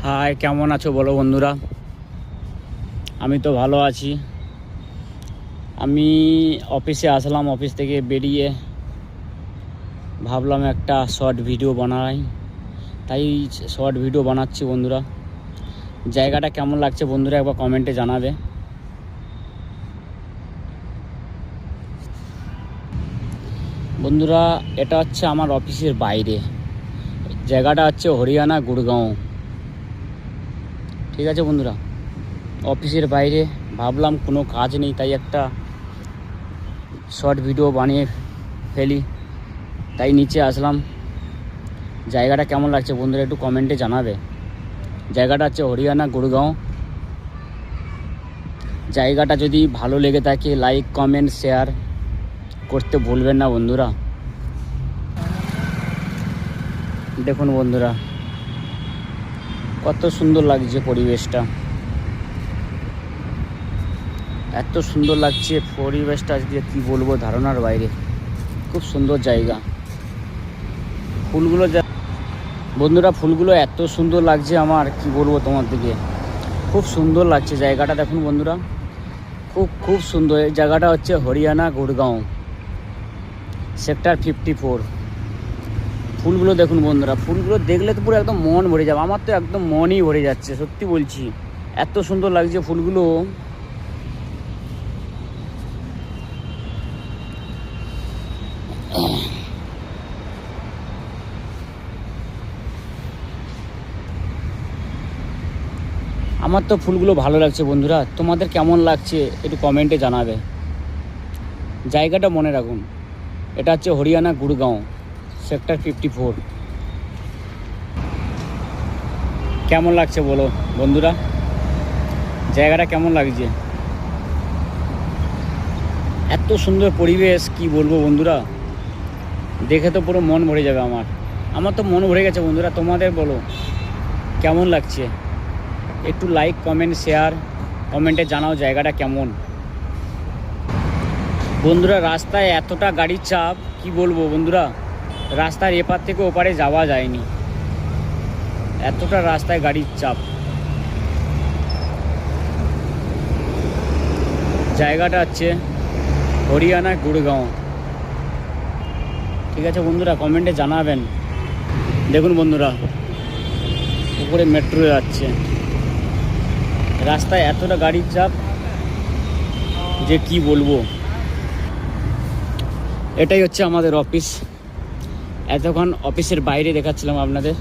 High, কেমন আছো বলো বন্ধুরা? আমি তো ভালো আছি। আমি অফিসে আসলাম, অফিস থেকে বেরিয়ে ভাবলাম একটা শর্ট ভিডিও বানাই, তাই শর্ট ভিডিও বানাচ্ছি বন্ধুরা। জায়গাটা কেমন লাগছে বন্ধুরা একবার কমেন্টে জানাবে। বন্ধুরা, এটা হচ্ছে আমার অফিসের বাইরে, জায়গাটা হচ্ছে হরিয়ানা গুড়গাঁও। ঠিক আছে বন্ধুরা, অফিসের বাইরে ভাবলাম কোনো কাজ নেই, তাই একটা শর্ট ভিডিও বানিয়ে ফেলি, তাই নিচে আসলাম। জায়গাটা কেমন লাগছে বন্ধুরা একটু কমেন্টে জানাবে। জায়গাটা হচ্ছে হরিয়ানা গুড়গাঁও। জায়গাটা যদি ভালো লেগে থাকে লাইক কমেন্ট শেয়ার করতে ভুলবেন না বন্ধুরা। দেখুন বন্ধুরা, কত সুন্দর লাগছে পরিবেশটা, এত সুন্দর লাগছে পরিবেশটা আজকে কী বলবো, ধারণার বাইরে। খুব সুন্দর জায়গা। ফুলগুলো বন্ধুরা, ফুলগুলো এত সুন্দর লাগছে, আমার কি বলবো তোমার দিকে। খুব সুন্দর লাগছে জায়গাটা, দেখুন বন্ধুরা, খুব সুন্দর। এই জায়গাটা হচ্ছে হরিয়ানা গুড়গাঁও, সেক্টর 54। ফুলগুলো দেখুন বন্ধুরা, ফুলগুলো দেখলে তো পুরো একদম মন ভরে যাবে। আমার তো একদম মনই ভরে যাচ্ছে, সত্যি বলছি, এত সুন্দর লাগছে ফুলগুলো। আমার তো ফুলগুলো ভালো লাগছে বন্ধুরা, তোমাদের কেমন লাগছে একটু কমেন্টে জানাবে। জায়গাটা মনে রাখুন, এটা হচ্ছে হরিয়ানা গুড়গাঁও, সেক্টর 54। কেমন লাগছে বলো বন্ধুরা, জায়গাটা কেমন লাগছে? এত সুন্দর পরিবেশ, কি বলবো বন্ধুরা, দেখে তো পুরো মন ভরে যাবে। আমার তো মন ভরে গেছে বন্ধুরা। তোমাদের বলো কেমন লাগছে, একটু লাইক কমেন্ট শেয়ার কমেন্টে জানাও জায়গাটা কেমন। বন্ধুরা, রাস্তায় এতটা গাড়ির চাপ, কি বলবো বন্ধুরা, রাস্তার এপার থেকে ওপারে যাওয়া যায়নি, এতটা রাস্তায় গাড়ির চাপ। জায়গাটা হচ্ছে হরিয়ানা গুড়গাঁও। ঠিক আছে বন্ধুরা, কমেন্টে জানাবেন। দেখুন বন্ধুরা, উপরে মেট্রো যাচ্ছে, রাস্তায় এতটা গাড়ির চাপ যে কি বলবো। এটাই হচ্ছে আমাদের অফিস। এতক্ষণ অফিসের বাইরে দেখাচ্ছিলাম আপনাদের।